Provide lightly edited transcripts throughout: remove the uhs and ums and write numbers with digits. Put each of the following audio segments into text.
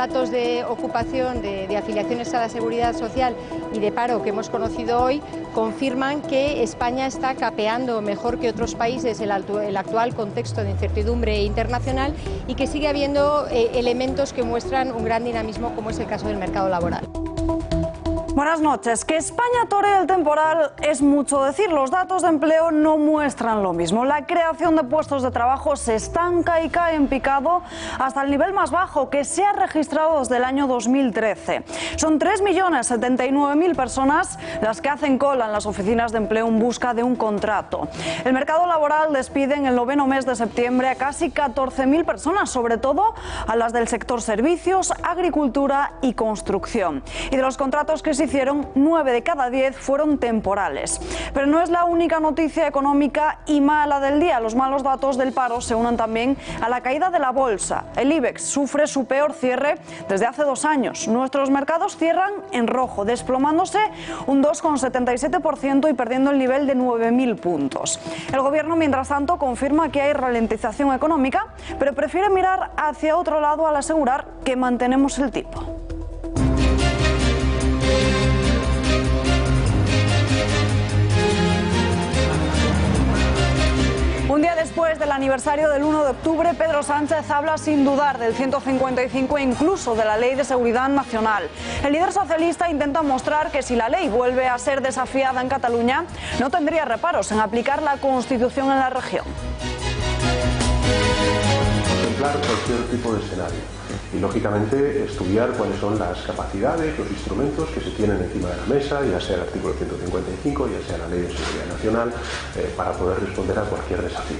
datos de ocupación, de afiliaciones a la Seguridad Social y de paro que hemos conocido hoy confirman que España está capeando mejor que otros países el actual contexto de incertidumbre internacional y que sigue habiendo elementos que muestran un gran dinamismo, como es el caso del mercado laboral. Buenas noches. Que España toree el temporal es mucho decir. Los datos de empleo no muestran lo mismo. La creación de puestos de trabajo se estanca y cae en picado hasta el nivel más bajo que se ha registrado desde el año 2013. Son 3.079.000 personas las que hacen cola en las oficinas de empleo en busca de un contrato. El mercado laboral despide en el 9º mes de septiembre a casi 14.000 personas, sobre todo a las del sector servicios, agricultura y construcción. Y de los contratos que se hicieron, 9 de cada 10 fueron temporales. Pero no es la única noticia económica y mala del día. Los malos datos del paro se unen también a la caída de la bolsa. El IBEX sufre su peor cierre desde hace 2 años. Nuestros mercados cierran en rojo, desplomándose un 2,77% y perdiendo el nivel de 9.000 puntos. El gobierno, mientras tanto, confirma que hay ralentización económica, pero prefiere mirar hacia otro lado al asegurar que mantenemos el tipo. Un día después del aniversario del 1 de octubre, Pedro Sánchez habla sin dudar del 155 e incluso de la Ley de Seguridad Nacional. El líder socialista intenta mostrar que si la ley vuelve a ser desafiada en Cataluña, no tendría reparos en aplicar la Constitución en la región. Contemplar cualquier tipo de escenario y, lógicamente, estudiar cuáles son las capacidades, los instrumentos que se tienen encima de la mesa, ya sea el artículo 155, ya sea la Ley de Seguridad Nacional, para poder responder a cualquier desafío.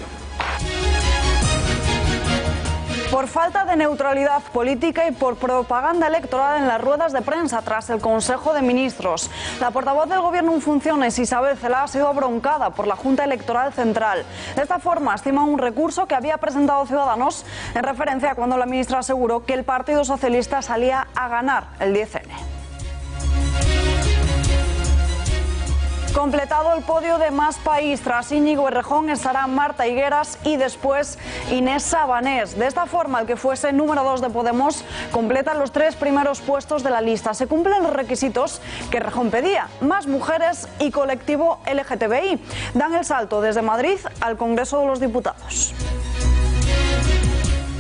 Por falta de neutralidad política y por propaganda electoral en las ruedas de prensa tras el Consejo de Ministros. La portavoz del Gobierno en funciones, Isabel Celaá, ha sido abroncada por la Junta Electoral Central. De esta forma, estima un recurso que había presentado Ciudadanos en referencia a cuando la ministra aseguró que el Partido Socialista salía a ganar el 10N. Completado el podio de Más País, tras Íñigo Errejón estará Marta Higueras y después Inés Sabanés. De esta forma, el que fuese número 2 de Podemos completa los 3 primeros puestos de la lista. Se cumplen los requisitos que Errejón pedía: más mujeres y colectivo LGTBI. Dan el salto desde Madrid al Congreso de los Diputados.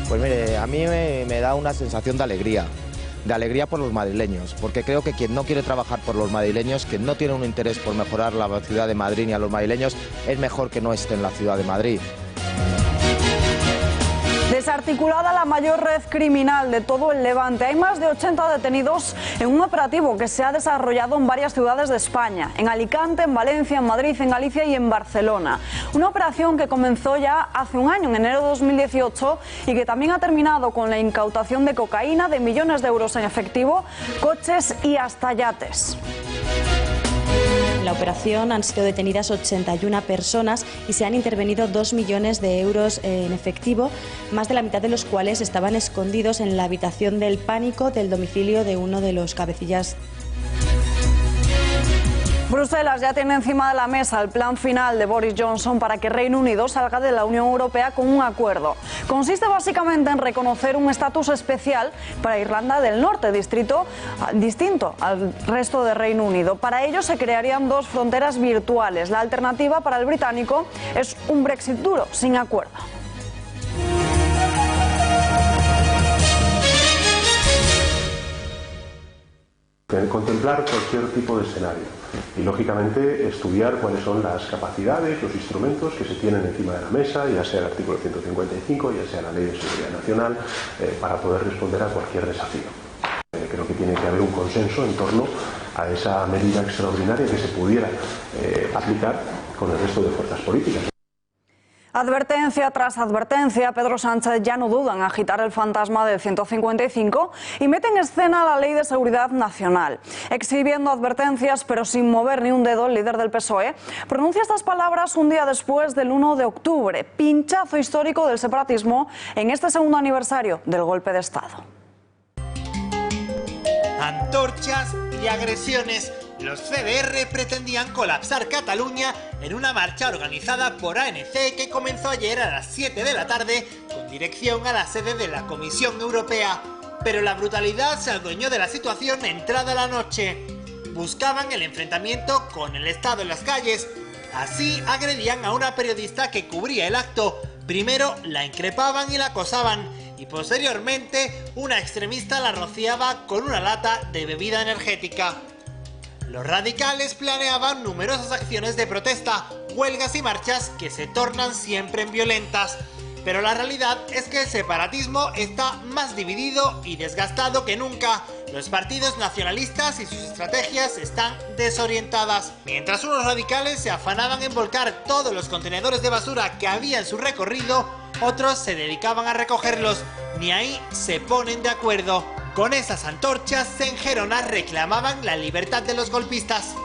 Pues mire, a mí me da una sensación de alegría por los madrileños, porque creo que quien no quiere trabajar por los madrileños, quien no tiene un interés por mejorar la ciudad de Madrid ni a los madrileños, es mejor que no esté en la ciudad de Madrid. Desarticulada la mayor red criminal de todo el Levante. Hay más de 80 detenidos en un operativo que se ha desarrollado en varias ciudades de España: en Alicante, en Valencia, en Madrid, en Galicia y en Barcelona. Una operación que comenzó ya hace un año, en enero de 2018, y que también ha terminado con la incautación de cocaína, de millones de euros en efectivo, coches y hasta yates. En la operación han sido detenidas 81 personas y se han intervenido 2 millones de euros en efectivo, más de la mitad de los cuales estaban escondidos en la habitación del pánico del domicilio de uno de los cabecillas. Bruselas ya tiene encima de la mesa el plan final de Boris Johnson para que Reino Unido salga de la Unión Europea con un acuerdo. Consiste básicamente en reconocer un estatus especial para Irlanda del Norte, distinto al resto de Reino Unido. Para ello se crearían 2 fronteras virtuales. La alternativa para el británico es un Brexit duro, sin acuerdo. Contemplar cualquier tipo de escenario y, lógicamente, estudiar cuáles son las capacidades, los instrumentos que se tienen encima de la mesa, ya sea el artículo 155, ya sea la Ley de Seguridad Nacional, para poder responder a cualquier desafío. Creo que tiene que haber un consenso en torno a esa medida extraordinaria que se pudiera aplicar con el resto de fuerzas políticas. Advertencia tras advertencia, Pedro Sánchez ya no duda en agitar el fantasma del 155 y mete en escena la Ley de Seguridad Nacional. Exhibiendo advertencias pero sin mover ni un dedo, el líder del PSOE pronuncia estas palabras un día después del 1 de octubre, pinchazo histórico del separatismo en este segundo aniversario del golpe de Estado. Antorchas y agresiones. Los CDR pretendían colapsar Cataluña en una marcha organizada por ANC que comenzó ayer a las 7 de la tarde con dirección a la sede de la Comisión Europea. pero la brutalidad se adueñó de la situación entrada la noche. Buscaban el enfrentamiento con el Estado en las calles. Así agredían a una periodista que cubría el acto. Primero la increpaban y la acosaban, y posteriormente una extremista la rociaba con una lata de bebida energética. Los radicales planeaban numerosas acciones de protesta, huelgas y marchas que se tornan siempre en violentas. Pero la realidad es que el separatismo está más dividido y desgastado que nunca. Los partidos nacionalistas y sus estrategias están desorientadas. Mientras unos radicales se afanaban en volcar todos los contenedores de basura que había en su recorrido, otros se dedicaban a recogerlos. Ni ahí se ponen de acuerdo. Con esas antorchas en Gerona reclamaban la libertad de los golpistas.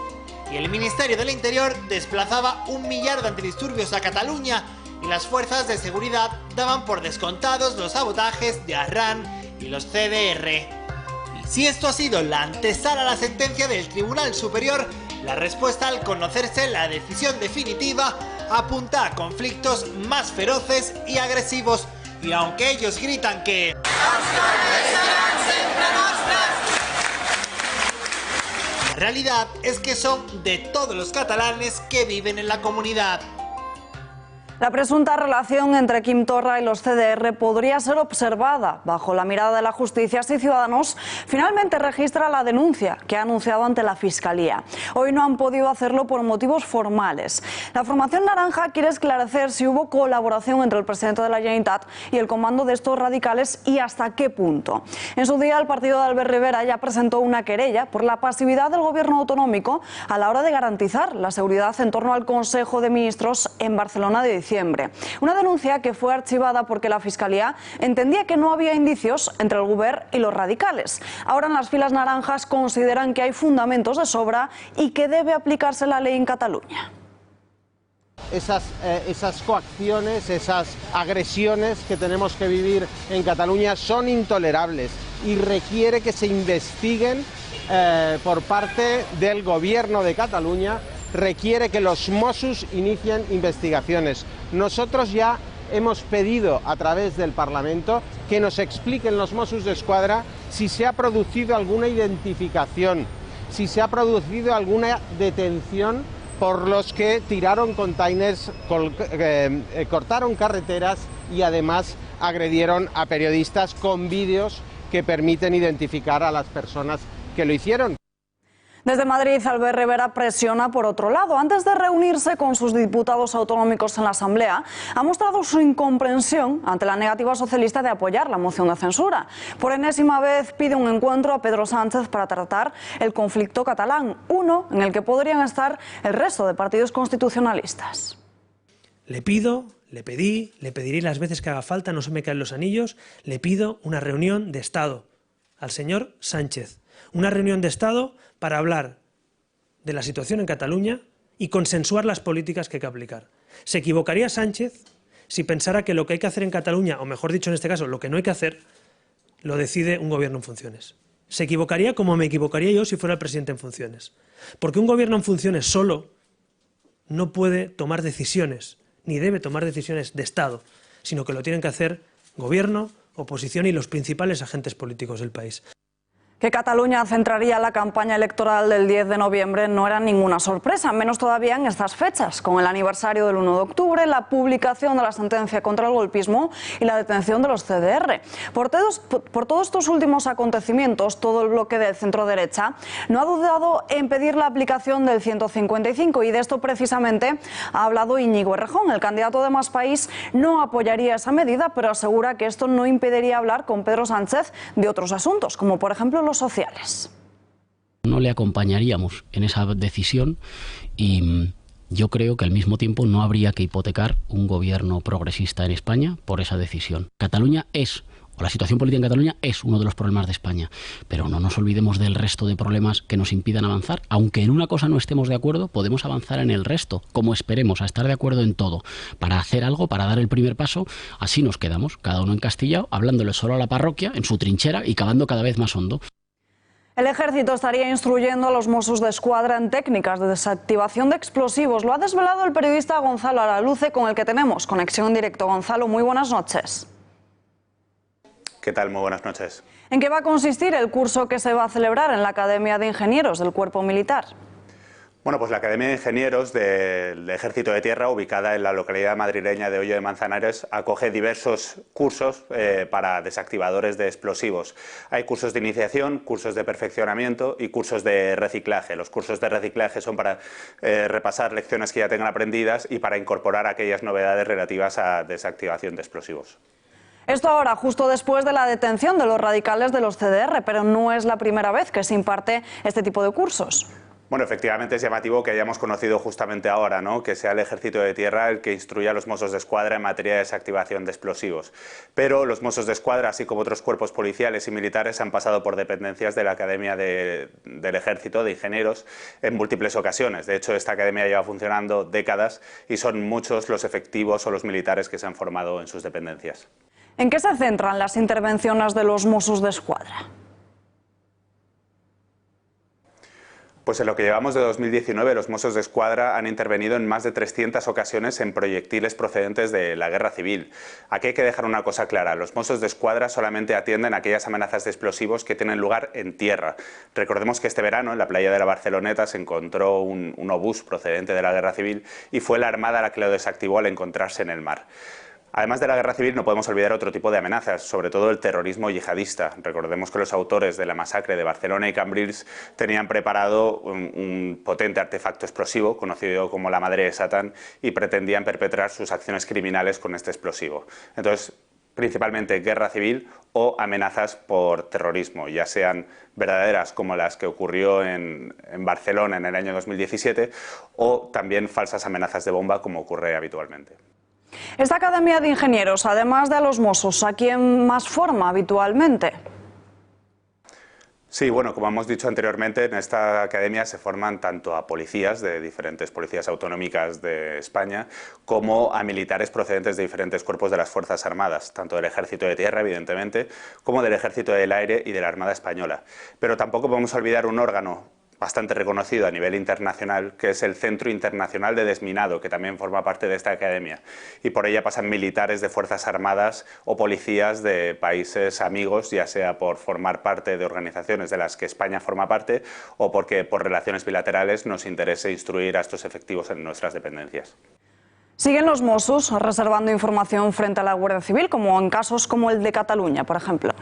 Y el Ministerio del Interior desplazaba 1 millar de antidisturbios a Cataluña, y las fuerzas de seguridad daban por descontados los sabotajes de Arran y los CDR. Y si esto ha sido la antesala a la sentencia del Tribunal Superior, la respuesta al conocerse la decisión definitiva apunta a conflictos más feroces y agresivos. Y aunque ellos gritan que la realidad es que son de todos los catalanes que viven en la comunidad. La presunta relación entre Quim Torra y los CDR podría ser observada bajo la mirada de la justicia si Ciudadanos finalmente registra la denuncia que ha anunciado ante la Fiscalía. Hoy no han podido hacerlo por motivos formales. La formación naranja quiere esclarecer si hubo colaboración entre el presidente de la Generalitat y el comando de estos radicales y hasta qué punto. En su día, el partido de Albert Rivera ya presentó una querella por la pasividad del gobierno autonómico a la hora de garantizar la seguridad en torno al Consejo de Ministros en Barcelona de diciembre. Una denuncia que fue archivada porque la Fiscalía entendía que no había indicios entre el Govern y los radicales. Ahora en las filas naranjas consideran que hay fundamentos de sobra y que debe aplicarse la ley en Cataluña. Esas coacciones, esas agresiones que tenemos que vivir en Cataluña son intolerables y requiere que se investiguen por parte del Gobierno de Cataluña. Requiere que los Mossos inicien investigaciones. Nosotros ya hemos pedido a través del Parlamento que nos expliquen los Mossos d'Esquadra si se ha producido alguna identificación, si se ha producido alguna detención por los que tiraron containers, cortaron carreteras y además agredieron a periodistas con vídeos que permiten identificar a las personas que lo hicieron. Desde Madrid, Albert Rivera presiona por otro lado. Antes de reunirse con sus diputados autonómicos en la Asamblea, ha mostrado su incomprensión ante la negativa socialista de apoyar la moción de censura. Por enésima vez pide un encuentro a Pedro Sánchez para tratar el conflicto catalán, uno en el que podrían estar el resto de partidos constitucionalistas. Le pido, le pedí, le pediré las veces que haga falta, no se me caen los anillos, le pido una reunión de Estado al señor Sánchez. Una reunión de Estado para hablar de la situación en Cataluña y consensuar las políticas que hay que aplicar. Se equivocaría Sánchez si pensara que lo que hay que hacer en Cataluña, o mejor dicho en este caso, lo que no hay que hacer, lo decide un gobierno en funciones. Se equivocaría como me equivocaría yo si fuera el presidente en funciones. Porque un gobierno en funciones solo no puede tomar decisiones, ni debe tomar decisiones de Estado, sino que lo tienen que hacer gobierno, oposición y los principales agentes políticos del país. Que Cataluña centraría la campaña electoral del 10 de noviembre no era ninguna sorpresa, menos todavía en estas fechas, con el aniversario del 1 de octubre, la publicación de la sentencia contra el golpismo y la detención de los CDR. Por todos estos últimos acontecimientos, todo el bloque de centro-derecha no ha dudado en pedir la aplicación del 155 y de esto precisamente ha hablado Íñigo Errejón. El candidato de Más País no apoyaría esa medida, pero asegura que esto no impediría hablar con Pedro Sánchez de otros asuntos, como por ejemplo los sociales. No le acompañaríamos en esa decisión y yo creo que al mismo tiempo no habría que hipotecar un gobierno progresista en España por esa decisión. Cataluña es, o la situación política en Cataluña es uno de los problemas de España, pero no nos olvidemos del resto de problemas que nos impidan avanzar. Aunque en una cosa no estemos de acuerdo, podemos avanzar en el resto, como esperemos a estar de acuerdo en todo. Para hacer algo, para dar el primer paso, así nos quedamos, cada uno encastillado, hablándole solo a la parroquia, en su trinchera y cavando cada vez más hondo. El Ejército estaría instruyendo a los Mossos d'Esquadra en técnicas de desactivación de explosivos. Lo ha desvelado el periodista Gonzalo Araluce, con el que tenemos conexión en directo. Gonzalo, muy buenas noches. ¿Qué tal? Muy buenas noches. ¿En qué va a consistir el curso que se va a celebrar en la Academia de Ingenieros del Cuerpo Militar? Bueno, pues la Academia de Ingenieros del Ejército de Tierra, ubicada en la localidad madrileña de Hoyo de Manzanares, acoge diversos cursos para desactivadores de explosivos. Hay cursos de iniciación, cursos de perfeccionamiento y cursos de reciclaje. Los cursos de reciclaje son para repasar lecciones que ya tengan aprendidas y para incorporar aquellas novedades relativas a desactivación de explosivos. Esto ahora, justo después de la detención de los radicales de los CDR, pero no es la primera vez que se imparte este tipo de cursos. Bueno, efectivamente es llamativo que hayamos conocido justamente ahora, ¿no?, que sea el Ejército de Tierra el que instruya a los Mossos de Escuadra en materia de desactivación de explosivos. Pero los Mossos de Escuadra, así como otros cuerpos policiales y militares, han pasado por dependencias de la Academia del Ejército de Ingenieros en múltiples ocasiones. De hecho, esta academia lleva funcionando décadas y son muchos los efectivos o los militares que se han formado en sus dependencias. ¿En qué se centran las intervenciones de los Mossos de Escuadra? Pues en lo que llevamos de 2019, los Mossos de Escuadra han intervenido en más de 300 ocasiones en proyectiles procedentes de la guerra civil. Aquí hay que dejar una cosa clara: los Mossos de Escuadra solamente atienden aquellas amenazas de explosivos que tienen lugar en tierra. Recordemos que este verano en la playa de la Barceloneta se encontró un obús procedente de la guerra civil y fue la Armada la que lo desactivó al encontrarse en el mar. Además de la guerra civil, no podemos olvidar otro tipo de amenazas, sobre todo el terrorismo yihadista. Recordemos que los autores de la masacre de Barcelona y Cambrils tenían preparado un potente artefacto explosivo, conocido como la Madre de Satán, y pretendían perpetrar sus acciones criminales con este explosivo. Entonces, principalmente guerra civil o amenazas por terrorismo, ya sean verdaderas como las que ocurrió en Barcelona en el año 2017, o también falsas amenazas de bomba como ocurre habitualmente. Esta Academia de Ingenieros, además de a los Mossos, ¿a quién más forma habitualmente? Sí, bueno, como hemos dicho anteriormente, en esta academia se forman tanto a policías de diferentes policías autonómicas de España como a militares procedentes de diferentes cuerpos de las Fuerzas Armadas, tanto del Ejército de Tierra, evidentemente, como del Ejército del Aire y de la Armada Española. Pero tampoco podemos olvidar un órgano bastante reconocido a nivel internacional, que es el Centro Internacional de Desminado, que también forma parte de esta academia. Y por ella pasan militares de Fuerzas Armadas o policías de países amigos, ya sea por formar parte de organizaciones de las que España forma parte o porque por relaciones bilaterales nos interese instruir a estos efectivos en nuestras dependencias. ¿Siguen los Mossos reservando información frente a la Guardia Civil, como en casos como el de Cataluña, por ejemplo?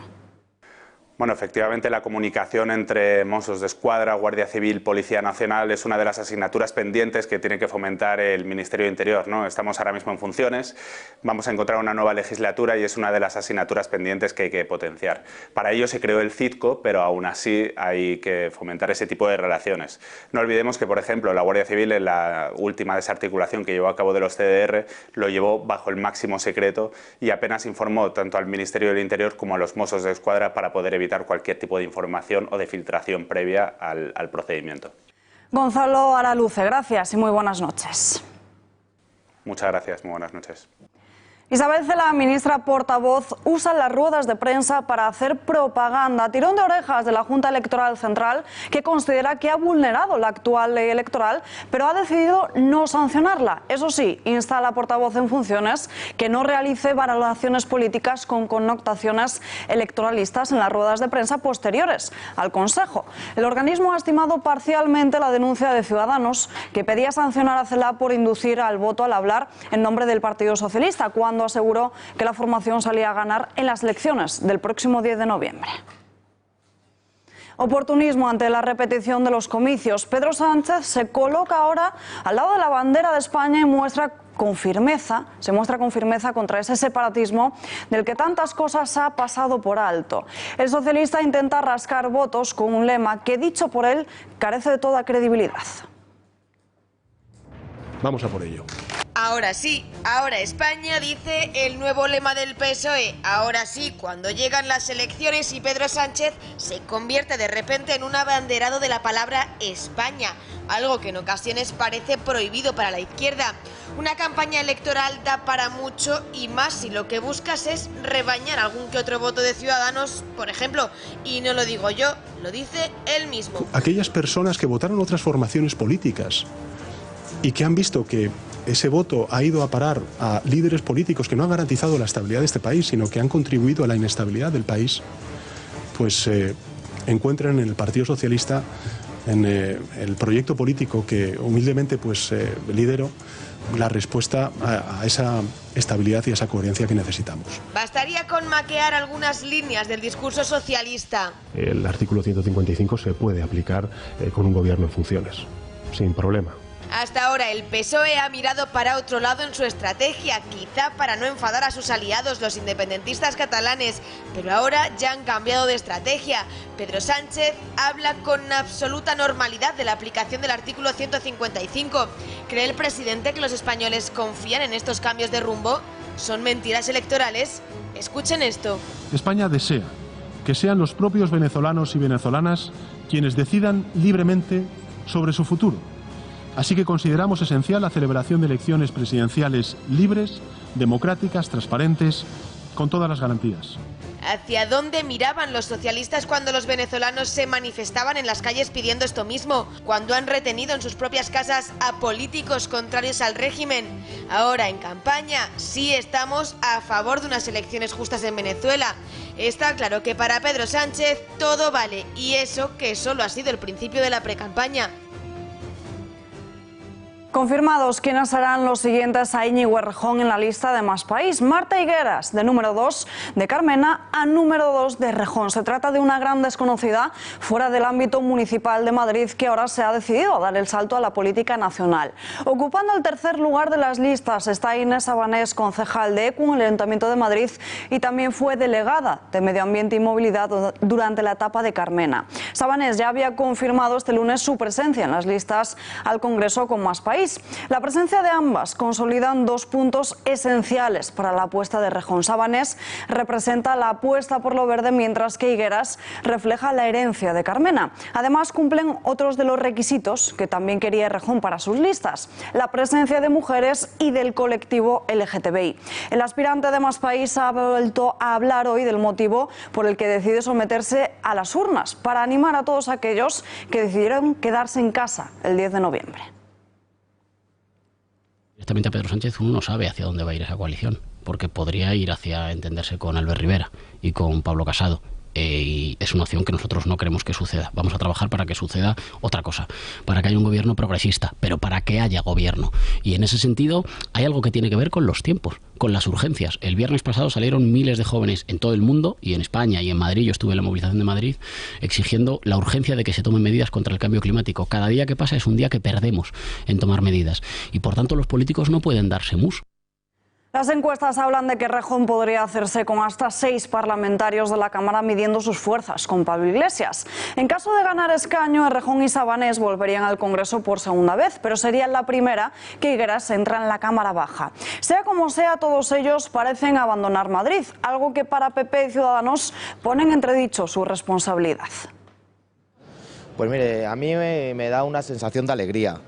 Bueno, efectivamente la comunicación entre Mossos de Escuadra, Guardia Civil, Policía Nacional es una de las asignaturas pendientes que tiene que fomentar el Ministerio de Interior, ¿no? Estamos ahora mismo en funciones, vamos a encontrar una nueva legislatura y es una de las asignaturas pendientes que hay que potenciar. Para ello se creó el CITCO, pero aún así hay que fomentar ese tipo de relaciones. No olvidemos que, por ejemplo, la Guardia Civil en la última desarticulación que llevó a cabo de los CDR lo llevó bajo el máximo secreto y apenas informó tanto al Ministerio del Interior como a los Mossos de Escuadra para poder evitar cualquier tipo de información o de filtración previa al procedimiento. Gonzalo Araluce, gracias y muy buenas noches. Muchas gracias, muy buenas noches. Isabel Celaá, ministra portavoz, usa las ruedas de prensa para hacer propaganda, tirón de orejas de la Junta Electoral Central, que considera que ha vulnerado la actual ley electoral, pero ha decidido no sancionarla. Eso sí, insta a la portavoz en funciones que no realice valoraciones políticas con connotaciones electoralistas en las ruedas de prensa posteriores al Consejo. El organismo ha estimado parcialmente la denuncia de Ciudadanos, que pedía sancionar a Celaá por inducir al voto al hablar en nombre del Partido Socialista, cuando aseguró que la formación salía a ganar en las elecciones del próximo 10 de noviembre. Oportunismo ante la repetición de los comicios. Pedro Sánchez se coloca ahora al lado de la bandera de España y se muestra con firmeza contra ese separatismo del que tantas cosas ha pasado por alto. El socialista intenta rascar votos con un lema que, dicho por él, carece de toda credibilidad. Vamos a por ello. Ahora sí, ahora España, dice el nuevo lema del PSOE. Ahora sí, cuando llegan las elecciones y Pedro Sánchez se convierte de repente en un abanderado de la palabra España, algo que en ocasiones parece prohibido para la izquierda. Una campaña electoral da para mucho y más si lo que buscas es rebañar algún que otro voto de Ciudadanos, por ejemplo, y no lo digo yo, lo dice él mismo. Aquellas personas que votaron otras formaciones políticas y que han visto que ese voto ha ido a parar a líderes políticos que no han garantizado la estabilidad de este país, sino que han contribuido a la inestabilidad del país, pues encuentran en el Partido Socialista, en el proyecto político que humildemente pues lidero, la respuesta a esa estabilidad y a esa coherencia que necesitamos. Bastaría con maquear algunas líneas del discurso socialista. El artículo 155 se puede aplicar con un gobierno en funciones, sin problema. Hasta ahora el PSOE ha mirado para otro lado en su estrategia, quizá para no enfadar a sus aliados, los independentistas catalanes, pero ahora ya han cambiado de estrategia. Pedro Sánchez habla con absoluta normalidad de la aplicación del artículo 155. ¿Cree el presidente que los españoles confían en estos cambios de rumbo? ¿Son mentiras electorales? Escuchen esto. España desea que sean los propios venezolanos y venezolanas quienes decidan libremente sobre su futuro. Así que consideramos esencial la celebración de elecciones presidenciales libres, democráticas, transparentes, con todas las garantías. ¿Hacia dónde miraban los socialistas cuando los venezolanos se manifestaban en las calles pidiendo esto mismo? Cuando han retenido en sus propias casas a políticos contrarios al régimen. Ahora en campaña sí estamos a favor de unas elecciones justas en Venezuela. Está claro que para Pedro Sánchez todo vale, y eso que solo ha sido el principio de la precampaña. Confirmados quiénes serán los siguientes a Íñigo Errejón en la lista de Más País. Marta Higueras, de número 2 de Carmena a número 2 de Errejón. Se trata de una gran desconocida fuera del ámbito municipal de Madrid que ahora se ha decidido a dar el salto a la política nacional. Ocupando el tercer lugar de las listas está Inés Sabanés, concejal de ECU en el Ayuntamiento de Madrid y también fue delegada de Medio Ambiente y Movilidad durante la etapa de Carmena. Sabanés ya había confirmado este lunes su presencia en las listas al Congreso con Más País. La presencia de ambas consolidan dos puntos esenciales para la apuesta de Errejón. Sabanés representa la apuesta por lo verde, mientras que Higueras refleja la herencia de Carmena. Además, cumplen otros de los requisitos que también quería Errejón para sus listas: la presencia de mujeres y del colectivo LGTBI. El aspirante de Más País ha vuelto a hablar hoy del motivo por el que decide someterse a las urnas, para animar a todos aquellos que decidieron quedarse en casa el 10 de noviembre. Directamente a Pedro Sánchez uno no sabe hacia dónde va a ir esa coalición, porque podría ir hacia entenderse con Albert Rivera y con Pablo Casado. Y es una opción que nosotros no queremos que suceda. Vamos a trabajar para que suceda otra cosa, para que haya un gobierno progresista, pero para que haya gobierno. Y en ese sentido hay algo que tiene que ver con los tiempos, con las urgencias. El viernes pasado salieron miles de jóvenes en todo el mundo, y en España y en Madrid, yo estuve en la movilización de Madrid, exigiendo la urgencia de que se tomen medidas contra el cambio climático. Cada día que pasa es un día que perdemos en tomar medidas, y por tanto los políticos no pueden darse mus. Las encuestas hablan de que Errejón podría hacerse con hasta 6 parlamentarios de la Cámara midiendo sus fuerzas con Pablo Iglesias. En caso de ganar escaño, Errejón y Sabanés volverían al Congreso por segunda vez, pero sería la primera que Higueras entra en la Cámara Baja. Sea como sea, todos ellos parecen abandonar Madrid, algo que para PP y Ciudadanos pone en entredicho su responsabilidad. Pues mire, a mí me da una sensación de alegría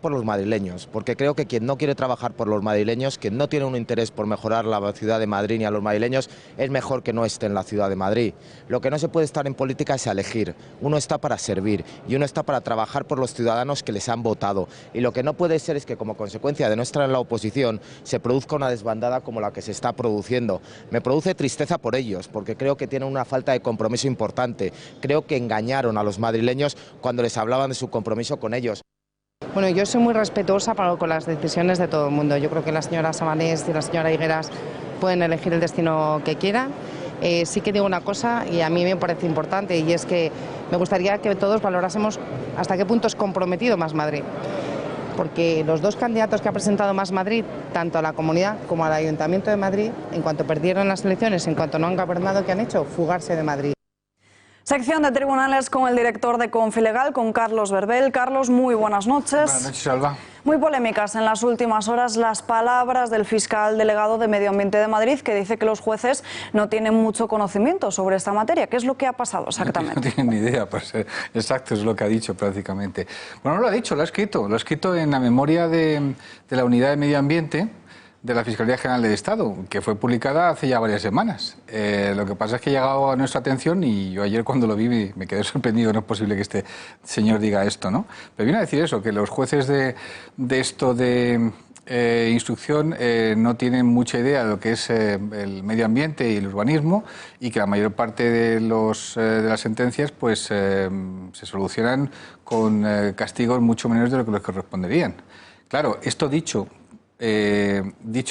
por los madrileños, porque creo que quien no quiere trabajar por los madrileños, quien no tiene un interés por mejorar la ciudad de Madrid ni a los madrileños, es mejor que no esté en la ciudad de Madrid. Lo que no se puede estar en política es elegir. Uno está para servir y uno está para trabajar por los ciudadanos que les han votado. Y lo que no puede ser es que, como consecuencia de no estar en la oposición, se produzca una desbandada como la que se está produciendo. Me produce tristeza por ellos, porque creo que tienen una falta de compromiso importante. Creo que engañaron a los madrileños cuando les hablaban de su compromiso con ellos. Bueno, yo soy muy respetuosa con las decisiones de todo el mundo. Yo creo que la señora Sabanés y la señora Higueras pueden elegir el destino que quieran. Sí que digo una cosa, y a mí me parece importante, y es que me gustaría que todos valorásemos hasta qué punto es comprometido Más Madrid. Porque los dos candidatos que ha presentado Más Madrid, tanto a la Comunidad como al Ayuntamiento de Madrid, en cuanto perdieron las elecciones, en cuanto no han gobernado, ¿qué han hecho? Fugarse de Madrid. Sección de tribunales con el director de Confilegal, con Carlos Verbel. Carlos, muy buenas noches. Buenas noches, Alba. Muy polémicas en las últimas horas las palabras del fiscal delegado de Medio Ambiente de Madrid, que dice que los jueces no tienen mucho conocimiento sobre esta materia. ¿Qué es lo que ha pasado exactamente? No tienen ni idea, pues exacto, es lo que ha dicho prácticamente. Bueno, no lo ha dicho, lo ha escrito en la memoria de la Unidad de Medio Ambiente de la Fiscalía General del Estado, que fue publicada hace ya varias semanas. Lo que pasa es que ha llegado a nuestra atención, y yo ayer cuando lo vi me quedé sorprendido. No es posible que este señor diga esto, ¿no? Pero viene a decir eso, que los jueces de esto de instrucción no tienen mucha idea de lo que es el medio ambiente y el urbanismo, y que la mayor parte de las sentencias pues se solucionan con castigos mucho menores de lo que les corresponderían. Claro, esto dicho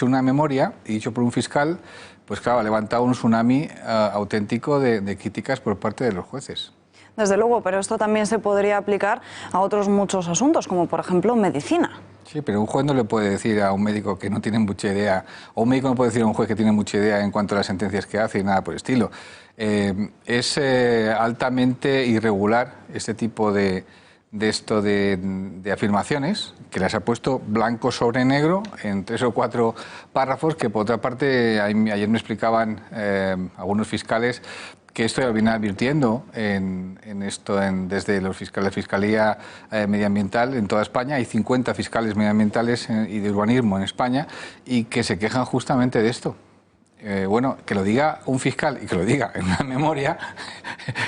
una memoria y dicho por un fiscal, pues claro, ha levantado un tsunami auténtico de críticas por parte de los jueces. Desde luego, pero esto también se podría aplicar a otros muchos asuntos, como por ejemplo medicina. Sí, pero un juez no le puede decir a un médico que no tiene mucha idea, o un médico no puede decir a un juez que tiene mucha idea en cuanto a las sentencias que hace y nada por el estilo. Es altamente irregular este tipo de afirmaciones, que las ha puesto blanco sobre negro en 3 o 4 párrafos, que por otra parte ayer me explicaban algunos fiscales que esto ya viene advirtiendo desde la Fiscalía Medioambiental en toda España. Hay 50 fiscales medioambientales y de urbanismo en España, y que se quejan justamente de esto. Bueno, que lo diga un fiscal y que lo diga en una memoria,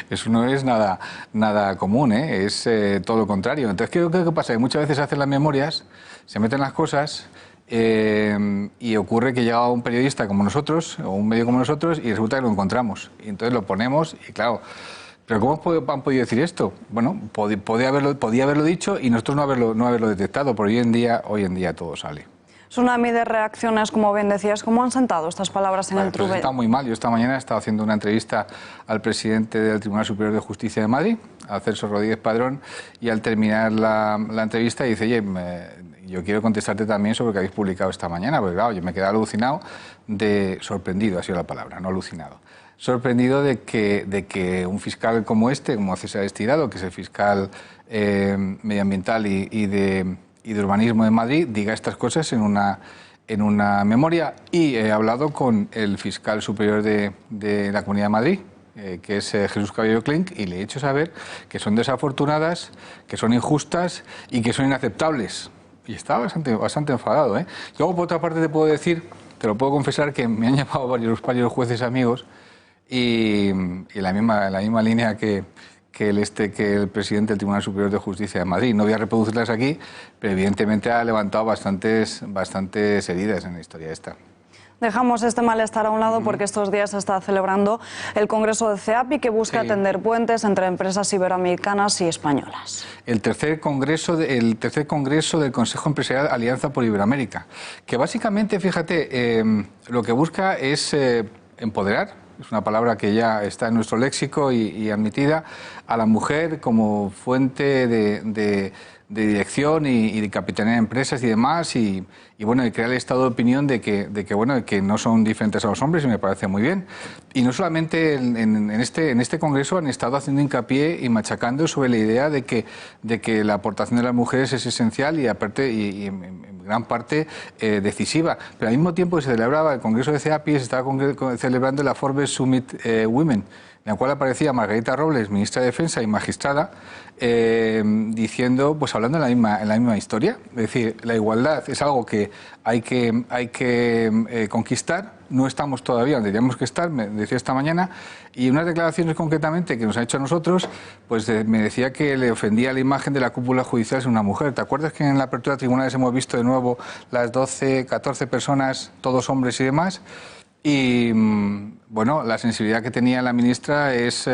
eso no es nada común, es todo lo contrario. Entonces, ¿qué pasa? Que muchas veces hacen las memorias, se meten las cosas, y ocurre que llega un periodista como nosotros, o un medio como nosotros, y resulta que lo encontramos. Y entonces lo ponemos, y claro, ¿pero cómo han podido decir esto? Bueno, podía haberlo dicho y nosotros no haberlo detectado, pero hoy en día todo sale. Tsunami de reacciones, como bien decías. ¿Cómo han sentado estas palabras en el tribunal? Está muy mal. Yo esta mañana he estado haciendo una entrevista al presidente del Tribunal Superior de Justicia de Madrid, a Celso Rodríguez Padrón, y al terminar la entrevista dice, oye, yo quiero contestarte también sobre lo que habéis publicado esta mañana, porque claro, yo me he quedado alucinado, sorprendido ha sido la palabra, no alucinado. Sorprendido de que un fiscal como como César Estirado, que es el fiscal medioambiental y de urbanismo de Madrid, diga estas cosas en una memoria. Y he hablado con el fiscal superior de la Comunidad de Madrid, que es Jesús Cabello Clink, y le he hecho saber que son desafortunadas, que son injustas y que son inaceptables. Y está bastante enfadado, ¿eh? Luego, por otra parte, te puedo decir, te lo puedo confesar, que me han llamado varios jueces amigos, y en la misma línea que el presidente del Tribunal Superior de Justicia de Madrid. No voy a reproducirlas aquí, pero evidentemente ha levantado bastantes heridas en la historia esta. Dejamos este malestar a un lado porque estos días se está celebrando el Congreso de CEAPI, que busca tender puentes entre empresas iberoamericanas y españolas. El tercer congreso del Consejo Empresarial Alianza por Iberoamérica, que básicamente, fíjate, lo que busca es empoderar. Es una palabra que ya está en nuestro léxico y admitida, a la mujer como fuente de dirección y de capitanía de empresas y demás, y bueno, de crear el estado de opinión de que no son diferentes a los hombres, y me parece muy bien. Y no solamente en este congreso han estado haciendo hincapié y machacando sobre la idea de que la aportación de las mujeres es esencial y aparte y en gran parte decisiva. Pero al mismo tiempo que se celebraba el congreso de CEAPI, se estaba celebrando la Forbes Summit Women, en la cual aparecía Margarita Robles, ministra de Defensa y magistrada, diciendo, pues hablando en la misma historia. Es decir, la igualdad es algo que hay que conquistar. No estamos todavía donde teníamos que estar, me decía esta mañana, y unas declaraciones concretamente que nos ha hecho a nosotros, pues me decía que le ofendía la imagen de la cúpula judicial de una mujer. ¿Te acuerdas que en la apertura de tribunales hemos visto de nuevo las 12, 14 personas, todos hombres y demás? Y bueno, la sensibilidad que tenía la ministra es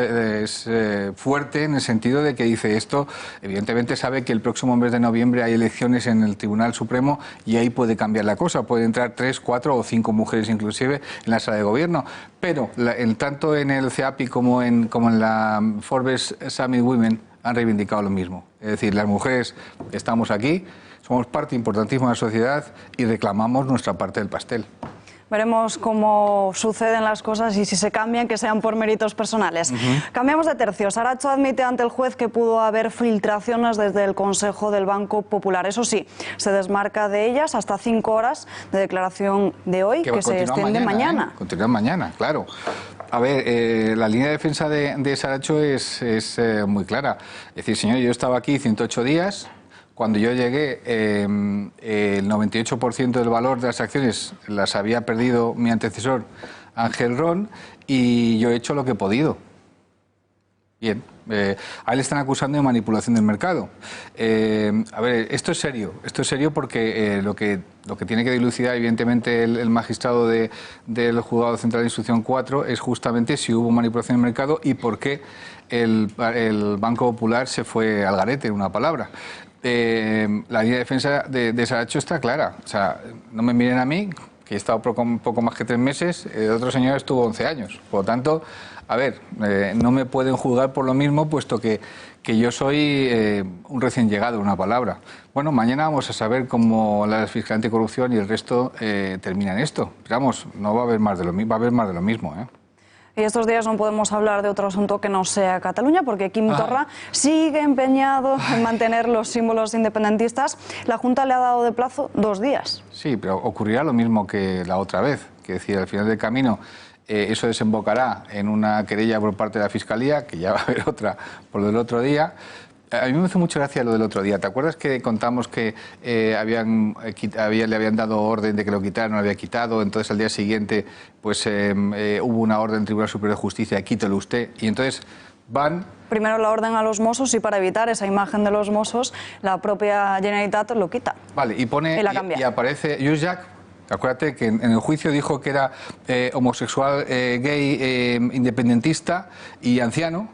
fuerte, en el sentido de que dice esto, evidentemente sabe que el próximo mes de noviembre hay elecciones en el Tribunal Supremo y ahí puede cambiar la cosa, puede entrar 3, 4 o 5 mujeres inclusive en la sala de gobierno, pero tanto en el CEAPI como en la Forbes Summit Women han reivindicado lo mismo. Es decir, las mujeres estamos aquí, somos parte importantísima de la sociedad y reclamamos nuestra parte del pastel. Veremos cómo suceden las cosas y si se cambian, que sean por méritos personales. Cambiamos de tercio. Saracho admite ante el juez que pudo haber filtraciones desde el Consejo del Banco Popular. Eso sí, se desmarca de ellas hasta 5 horas de declaración de hoy, que se extiende mañana. Continúa mañana, claro. A ver, la línea de defensa de Saracho es muy clara. Es decir, señor, yo estaba aquí 108 días. Cuando yo llegué, el 98% del valor de las acciones las había perdido mi antecesor, Ángel Ron, y yo he hecho lo que he podido. Bien, A él le están acusando de manipulación del mercado. A ver, esto es serio porque lo que tiene que dilucidar evidentemente el magistrado del Juzgado Central de Instrucción 4 es justamente si hubo manipulación del mercado y por qué el Banco Popular se fue al garete, en una palabra. La línea de defensa de Saracho está clara. O sea, no me miren a mí, que he estado poco más que 3 meses, el otro señor estuvo 11 años. Por lo tanto, a ver, no me pueden juzgar por lo mismo, puesto que yo soy un recién llegado, una palabra. Bueno, mañana vamos a saber cómo la Fiscalía Anticorrupción y el resto terminan esto. Pero vamos, no va a haber más de lo mismo, va a haber más de lo mismo, ¿eh? Y estos días no podemos hablar de otro asunto que no sea Cataluña, porque Quim Torra sigue empeñado en mantener los símbolos independentistas. La Junta le ha dado de plazo 2 días. Sí, pero ocurrirá lo mismo que la otra vez, que decir, al final del camino eso desembocará en una querella por parte de la Fiscalía, que ya va a haber otra por lo del otro día. A mí me hizo mucha gracia lo del otro día. ¿Te acuerdas que contamos que le habían dado orden de que lo quitaran, no lo había quitado? Entonces al día siguiente pues hubo una orden del Tribunal Superior de Justicia, quítelo usted. Y entonces van... Primero la orden a los Mossos y para evitar esa imagen de los Mossos, la propia Generalitat lo quita. Vale, y pone y aparece Lluís Llach. Acuérdate que en el juicio dijo que era homosexual, gay, independentista y anciano.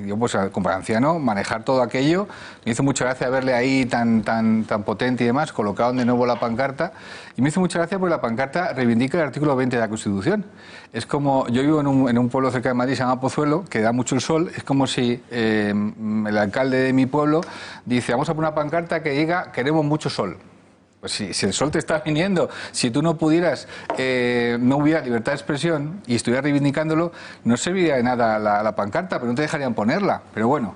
Yo, pues, como anciano, manejar todo aquello. Me hizo mucha gracia verle ahí tan potente y demás. Colocaron de nuevo la pancarta. Y me hizo mucha gracia porque la pancarta reivindica el artículo 20 de la Constitución. Es como, yo vivo en un pueblo cerca de Madrid, se llama Pozuelo, que da mucho el sol. Es como si el alcalde de mi pueblo dice, vamos a poner una pancarta que diga, queremos mucho sol. Pues si el sol te está viniendo, si tú no pudieras, no hubiera libertad de expresión y estuvieras reivindicándolo, no serviría de nada la pancarta, pero no te dejarían ponerla. Pero bueno,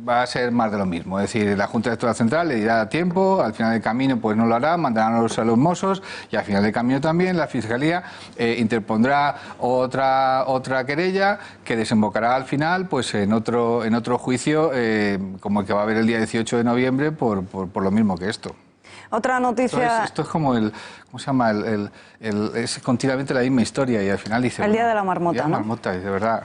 va a ser más de lo mismo. Es decir, la Junta Electoral Central le dirá a tiempo, al final del camino pues no lo hará, mandarán a los Mossos y al final del camino también la Fiscalía interpondrá otra querella que desembocará al final pues en otro juicio como el que va a haber el día 18 de noviembre por lo mismo que esto. Otra noticia... Esto es como ¿cómo se llama? Es continuamente la misma historia y al final dice... El día de la marmota, el día de la marmota, de verdad...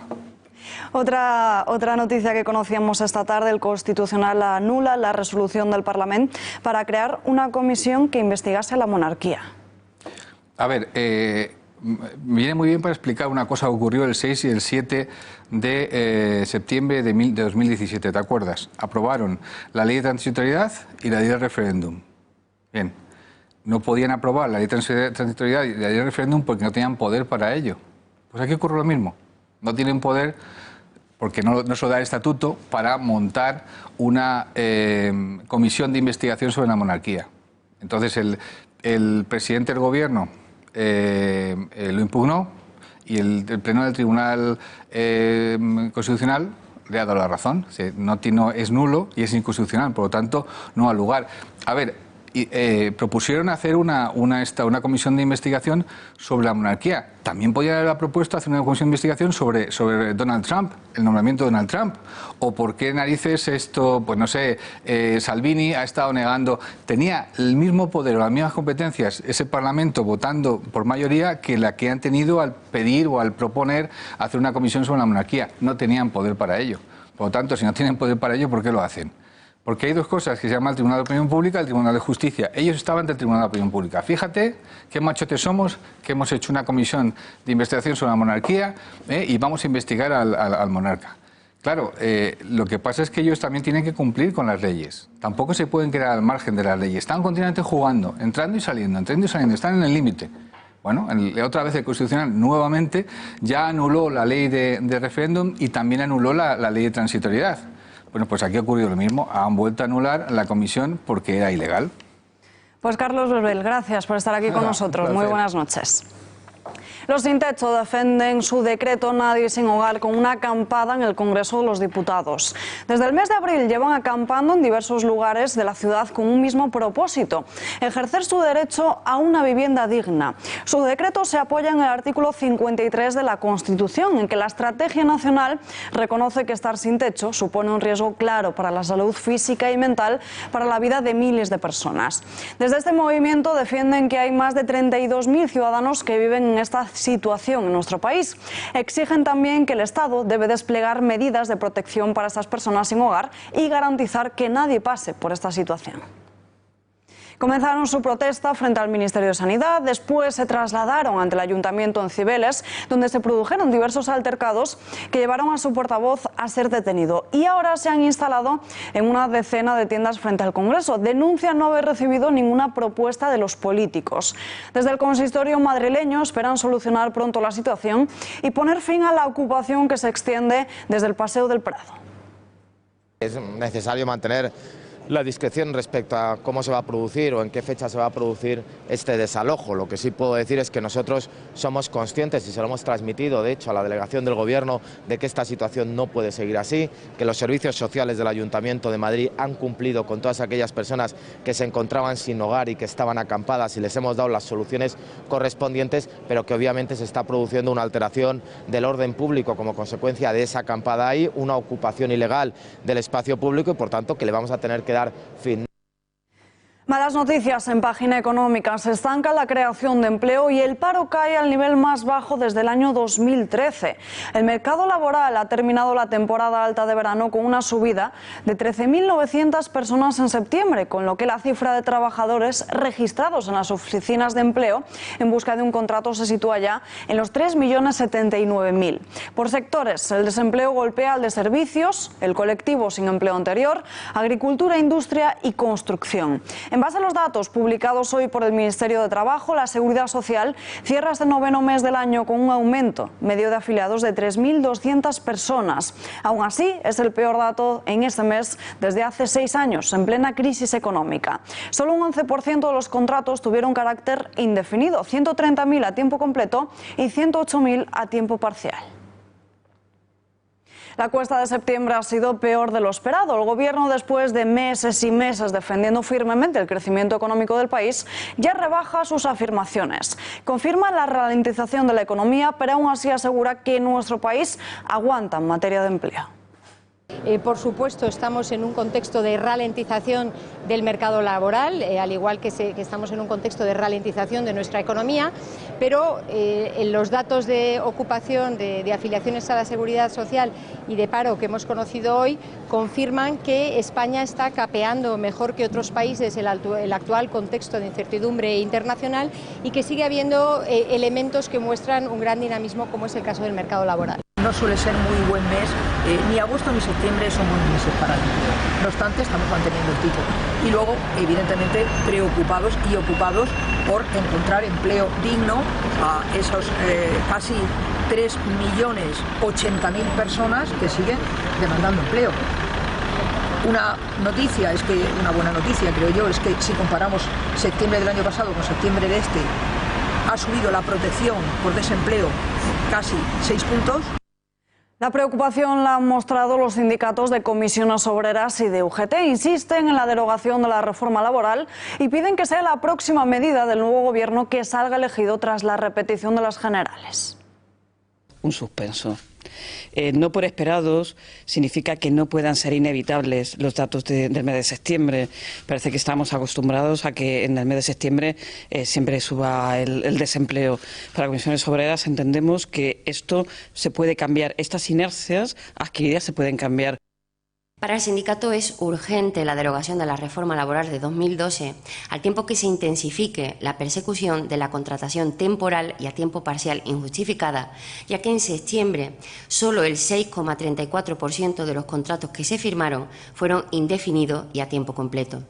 Otra noticia que conocíamos esta tarde, el Constitucional anula la resolución del Parlamento para crear una comisión que investigase la monarquía. A ver, viene muy bien para explicar una cosa que ocurrió el 6 y el 7 de septiembre de 2017, ¿te acuerdas? Aprobaron la ley de transitoriedad y la ley del referéndum. Bien, no podían aprobar la ley de transitoriedad y la ley del referéndum porque no tenían poder para ello. Pues aquí ocurre lo mismo. No tienen poder, porque no se lo da el estatuto, para montar una comisión de investigación sobre la monarquía. Entonces el presidente del gobierno lo impugnó y el pleno del Tribunal Constitucional le ha dado la razón. No es nulo y es inconstitucional, por lo tanto no ha lugar. A ver, propusieron hacer una comisión de investigación sobre la monarquía. También podían haber propuesto hacer una comisión de investigación sobre Donald Trump, el nombramiento de Donald Trump. O por qué narices esto, pues no sé, Salvini ha estado negando. Tenía el mismo poder o las mismas competencias ese Parlamento votando por mayoría que la que han tenido al pedir o al proponer hacer una comisión sobre la monarquía. No tenían poder para ello. Por lo tanto, si no tienen poder para ello, ¿por qué lo hacen? Porque hay 2 cosas que se llaman el Tribunal de Opinión Pública y el Tribunal de Justicia. Ellos estaban ante el Tribunal de Opinión Pública. Fíjate qué machotes somos, que hemos hecho una comisión de investigación sobre la monarquía y vamos a investigar al monarca. Claro, lo que pasa es que ellos también tienen que cumplir con las leyes. Tampoco se pueden quedar al margen de las leyes. Están continuamente jugando, entrando y saliendo, están en el límite. Bueno, otra vez el Constitucional nuevamente ya anuló la ley de referéndum y también anuló la ley de transitoriedad. Bueno, pues aquí ha ocurrido lo mismo. Han vuelto a anular la comisión porque era ilegal. Pues Carlos Belbel, gracias por estar aquí con nosotros. Muy buenas noches. Los sin techo defienden su decreto Nadie sin hogar con una acampada en el Congreso de los Diputados. Desde el mes de abril llevan acampando en diversos lugares de la ciudad con un mismo propósito: ejercer su derecho a una vivienda digna. Su decreto se apoya en el artículo 53 de la Constitución, en que la estrategia nacional reconoce que estar sin techo supone un riesgo claro para la salud física y mental, para la vida de miles de personas. Desde este movimiento defienden que hay más de 32.000 ciudadanos que viven en esta situación en nuestro país. Exigen también que el Estado debe desplegar medidas de protección para estas personas sin hogar y garantizar que nadie pase por esta situación. Comenzaron su protesta frente al Ministerio de Sanidad, después se trasladaron ante el Ayuntamiento en Cibeles, donde se produjeron diversos altercados que llevaron a su portavoz a ser detenido. Y ahora se han instalado en una decena de tiendas frente al Congreso. Denuncian no haber recibido ninguna propuesta de los políticos. Desde el consistorio madrileño esperan solucionar pronto la situación y poner fin a la ocupación que se extiende desde el Paseo del Prado. Es necesario mantener la discreción respecto a cómo se va a producir o en qué fecha se va a producir este desalojo. Lo que sí puedo decir es que nosotros somos conscientes y se lo hemos transmitido, de hecho, a la delegación del Gobierno, de que esta situación no puede seguir así, que los servicios sociales del Ayuntamiento de Madrid han cumplido con todas aquellas personas que se encontraban sin hogar y que estaban acampadas y les hemos dado las soluciones correspondientes, pero que obviamente se está produciendo una alteración del orden público como consecuencia de esa acampada ahí, una ocupación ilegal del espacio público y por tanto que le vamos a tener que dar fin. Malas noticias en página económica. Se estanca la creación de empleo y el paro cae al nivel más bajo desde el año 2013. El mercado laboral ha terminado la temporada alta de verano con una subida de 13.900 personas en septiembre, con lo que la cifra de trabajadores registrados en las oficinas de empleo en busca de un contrato se sitúa ya en los 3.079.000. Por sectores, el desempleo golpea al de servicios, el colectivo sin empleo anterior, agricultura, industria y construcción. En base a los datos publicados hoy por el Ministerio de Trabajo, la Seguridad Social cierra este noveno mes del año con un aumento medio de afiliados de 3.200 personas. Aún así, es el peor dato en este mes desde hace 6 años, en plena crisis económica. Solo un 11% de los contratos tuvieron carácter indefinido, 130.000 a tiempo completo y 108.000 a tiempo parcial. La cuesta de septiembre ha sido peor de lo esperado. El Gobierno, después de meses y meses defendiendo firmemente el crecimiento económico del país, ya rebaja sus afirmaciones. Confirma la ralentización de la economía, pero aún así asegura que nuestro país aguanta en materia de empleo. Por supuesto, estamos en un contexto de ralentización del mercado laboral, al igual que estamos en un contexto de ralentización de nuestra economía, pero los datos de ocupación, de afiliaciones a la Seguridad Social y de paro que hemos conocido hoy confirman que España está capeando mejor que otros países el actual contexto de incertidumbre internacional y que sigue habiendo elementos que muestran un gran dinamismo, como es el caso del mercado laboral. No suele ser muy buen mes, ni agosto ni septiembre son buenos meses para el empleo. No obstante, estamos manteniendo el tipo. Y luego, evidentemente, preocupados y ocupados por encontrar empleo digno a esos casi 3.080.000 personas que siguen demandando empleo. Una buena noticia, creo yo, es que si comparamos septiembre del año pasado con septiembre de este, ha subido la protección por desempleo casi 6 puntos. La preocupación la han mostrado los sindicatos de comisiones obreras y de UGT. Insisten en la derogación de la reforma laboral y piden que sea la próxima medida del nuevo gobierno que salga elegido tras la repetición de las generales. Un suspenso. No por esperados significa que no puedan ser inevitables los datos del mes de septiembre. Parece que estamos acostumbrados a que en el mes de septiembre siempre suba el desempleo. Para comisiones obreras entendemos que esto se puede cambiar, estas inercias adquiridas se pueden cambiar. Para el sindicato es urgente la derogación de la reforma laboral de 2012, al tiempo que se intensifique la persecución de la contratación temporal y a tiempo parcial injustificada, ya que en septiembre solo el 6,34% de los contratos que se firmaron fueron indefinidos y a tiempo completo.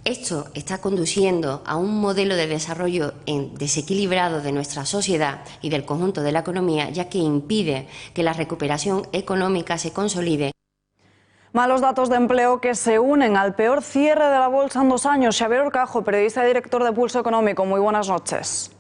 Esto está conduciendo a un modelo de desarrollo desequilibrado de nuestra sociedad y del conjunto de la economía, ya que impide que la recuperación económica se consolide. Malos datos de empleo que se unen al peor cierre de la bolsa en 2 años. Xavier Orcajo, periodista y director de Pulso Económico. Muy buenas noches.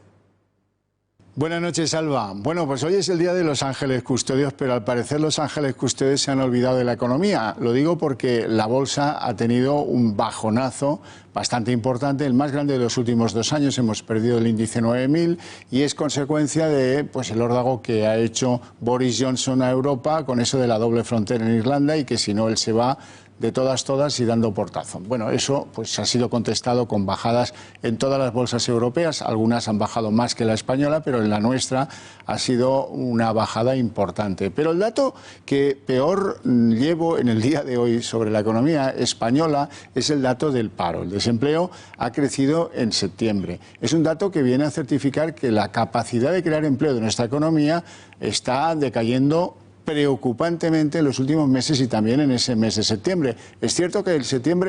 Buenas noches, Alba. Bueno, pues hoy es el día de los ángeles custodios, pero al parecer los ángeles custodios se han olvidado de la economía. Lo digo porque la bolsa ha tenido un bajonazo bastante importante, el más grande de los últimos 2 años. Hemos perdido el índice 9000 y es consecuencia de el órdago que ha hecho Boris Johnson a Europa con eso de la doble frontera en Irlanda y que si no él se va, de todas y dando portazo. Bueno, eso pues ha sido contestado con bajadas en todas las bolsas europeas. Algunas han bajado más que la española, pero en la nuestra ha sido una bajada importante. Pero el dato que peor llevo en el día de hoy sobre la economía española es el dato del paro. El desempleo ha crecido en septiembre. Es un dato que viene a certificar que la capacidad de crear empleo de nuestra economía está decayendo preocupantemente en los últimos meses y también en ese mes de septiembre. Es cierto que el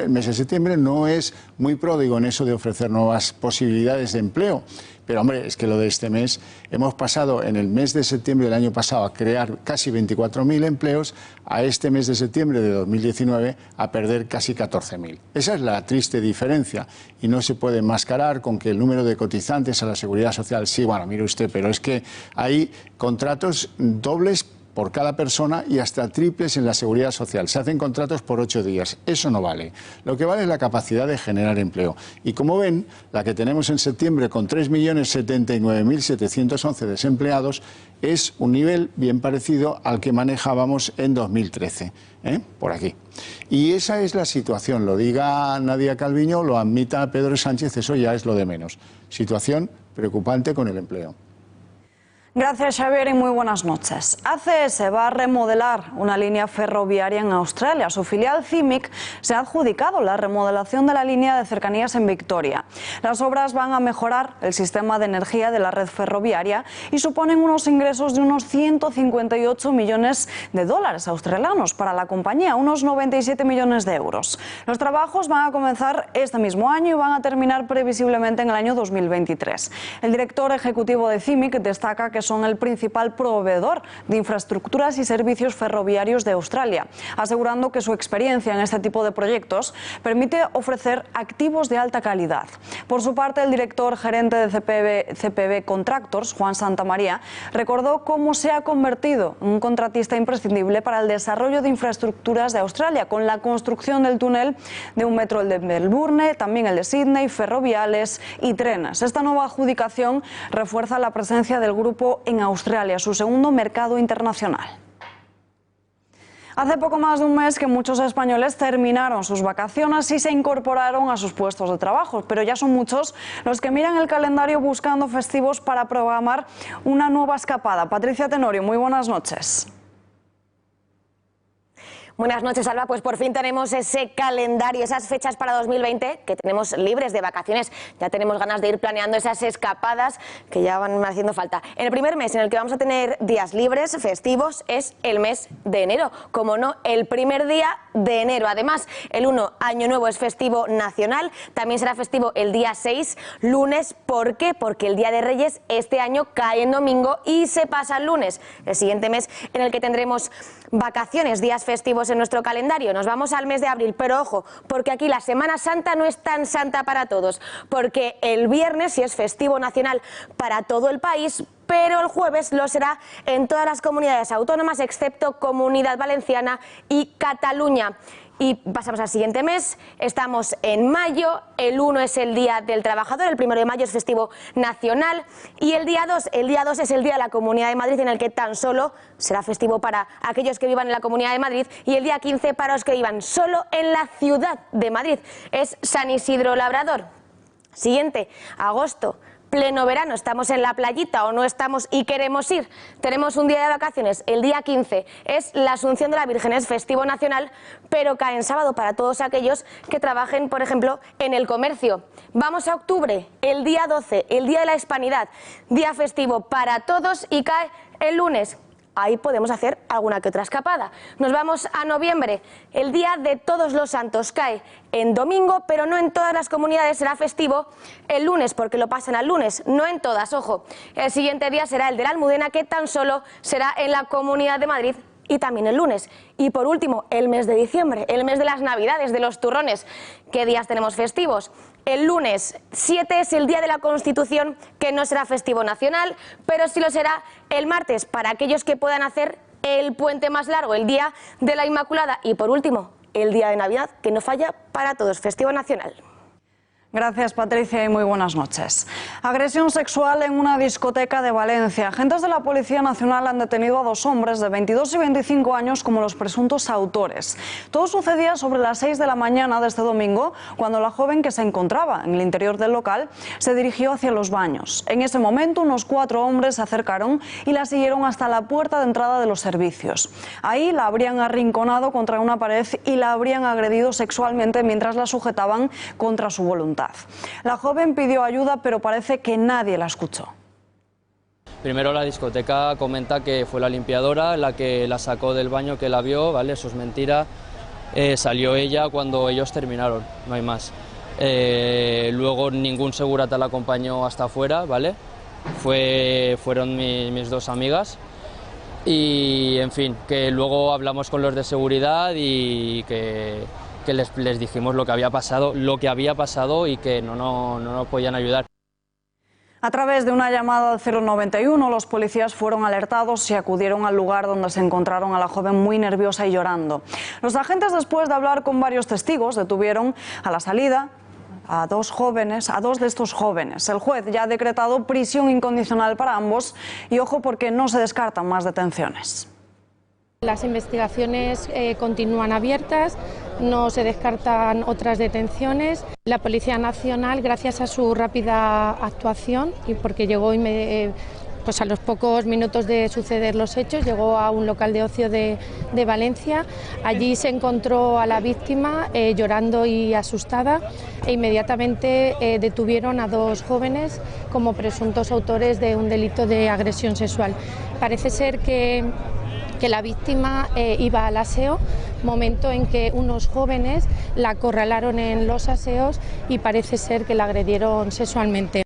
mes de septiembre no es muy pródigo en eso de ofrecer nuevas posibilidades de empleo, pero hombre, es que lo de este mes, hemos pasado en el mes de septiembre del año pasado a crear casi 24.000 empleos, a este mes de septiembre de 2019 a perder casi 14.000. Esa es la triste diferencia y no se puede enmascarar con que el número de cotizantes a la Seguridad Social, sí, bueno, mire usted, pero es que hay contratos dobles por cada persona y hasta triples en la Seguridad Social. Se hacen contratos por 8 días. Eso no vale. Lo que vale es la capacidad de generar empleo. Y como ven, la que tenemos en septiembre con 3.079.711 desempleados es un nivel bien parecido al que manejábamos en 2013. Por aquí. Y esa es la situación. Lo diga Nadia Calviño, lo admita Pedro Sánchez, eso ya es lo de menos. Situación preocupante con el empleo. Gracias, Xavier, y muy buenas noches. ACS va a remodelar una línea ferroviaria en Australia. Su filial CIMIC se ha adjudicado la remodelación de la línea de cercanías en Victoria. Las obras van a mejorar el sistema de energía de la red ferroviaria y suponen unos ingresos de unos 158 millones de dólares australianos para la compañía, unos 97 millones de euros. Los trabajos van a comenzar este mismo año y van a terminar previsiblemente en el año 2023. El director ejecutivo de CIMIC destaca que son el principal proveedor de infraestructuras y servicios ferroviarios de Australia, asegurando que su experiencia en este tipo de proyectos permite ofrecer activos de alta calidad. Por su parte, el director gerente de CPB Contractors, Juan Santamaría, recordó cómo se ha convertido en un contratista imprescindible para el desarrollo de infraestructuras de Australia, con la construcción del túnel de un metro, el de Melbourne, también el de Sydney, ferroviales y trenes. Esta nueva adjudicación refuerza la presencia del grupo en Australia, su segundo mercado internacional. Hace poco más de un mes que muchos españoles terminaron sus vacaciones y se incorporaron a sus puestos de trabajo, pero ya son muchos los que miran el calendario buscando festivos para programar una nueva escapada. Patricia Tenorio, muy buenas noches. Buenas noches, Alba. Pues por fin tenemos ese calendario, esas fechas para 2020 que tenemos libres de vacaciones. Ya tenemos ganas de ir planeando esas escapadas que ya van haciendo falta. En el primer mes en el que vamos a tener días libres, festivos, es el mes de enero. Como no, el primer día de enero. Además, el 1, Año Nuevo, es festivo nacional. También será festivo el día 6, lunes. ¿Por qué? Porque el Día de Reyes este año cae en domingo y se pasa el lunes. El siguiente mes en el que tendremos vacaciones, días festivos en nuestro calendario. Nos vamos al mes de abril, pero ojo, porque aquí la Semana Santa no es tan santa para todos, porque el viernes sí es festivo nacional para todo el país, pero el jueves lo será en todas las comunidades autónomas, excepto Comunidad Valenciana y Cataluña. Y pasamos al siguiente mes, estamos en mayo, el 1 es el Día del Trabajador, el 1 de mayo es festivo nacional y el día 2 es el Día de la Comunidad de Madrid, en el que tan solo será festivo para aquellos que vivan en la Comunidad de Madrid, y el día 15 para los que vivan solo en la ciudad de Madrid, es San Isidro Labrador. Siguiente, agosto. Pleno verano, estamos en la playita o no estamos y queremos ir. Tenemos un día de vacaciones, el día 15, es la Asunción de la Virgen, es festivo nacional, pero cae en sábado para todos aquellos que trabajen, por ejemplo, en el comercio. Vamos a octubre, el día 12, el Día de la Hispanidad, día festivo para todos y cae el lunes. Ahí podemos hacer alguna que otra escapada. Nos vamos a noviembre, el Día de Todos los Santos cae en domingo, pero no en todas las comunidades será festivo el lunes, porque lo pasan al lunes, no en todas, ojo. El siguiente día será el de la Almudena, que tan solo será en la Comunidad de Madrid y también el lunes. Y por último, el mes de diciembre, el mes de las Navidades, de los turrones. ¿Qué días tenemos festivos? El lunes 7 es el Día de la Constitución, que no será festivo nacional, pero sí lo será el martes para aquellos que puedan hacer el puente más largo, el Día de la Inmaculada. Y por último, el Día de Navidad, que no falla para todos, festivo nacional. Gracias, Patricia, y muy buenas noches. Agresión sexual en una discoteca de Valencia. Agentes de la Policía Nacional han detenido a 2 hombres de 22 y 25 años como los presuntos autores. Todo sucedía sobre las 6 de la mañana de este domingo, cuando la joven, que se encontraba en el interior del local, se dirigió hacia los baños. En ese momento, unos 4 hombres se acercaron y la siguieron hasta la puerta de entrada de los servicios. Ahí la habrían arrinconado contra una pared y la habrían agredido sexualmente mientras la sujetaban contra su voluntad. La joven pidió ayuda, pero parece que nadie la escuchó. Primero la discoteca comenta que fue la limpiadora la que la sacó del baño, que la vio, ¿vale? Eso es mentira. Salió ella cuando ellos terminaron, no hay más. Luego ningún segurata la acompañó hasta afuera, ¿vale? Fueron mis 2 amigas. Y en fin, que luego hablamos con los de seguridad y que les dijimos lo que había pasado y que no nos podían ayudar. A través de una llamada al 091, los policías fueron alertados y acudieron al lugar donde se encontraron a la joven muy nerviosa y llorando. Los agentes, después de hablar con varios testigos, detuvieron a la salida a 2 de estos jóvenes. El juez ya ha decretado prisión incondicional para ambos y ojo, porque no se descartan más detenciones. Las investigaciones continúan abiertas, no se descartan otras detenciones. La Policía Nacional, gracias a su rápida actuación y porque llegó pues a los pocos minutos de suceder los hechos, llegó a un local de ocio de Valencia. Allí se encontró a la víctima llorando y asustada e inmediatamente detuvieron a 2 jóvenes como presuntos autores de un delito de agresión sexual. Parece ser que la víctima iba al aseo, momento en que unos jóvenes la acorralaron en los aseos y parece ser que la agredieron sexualmente.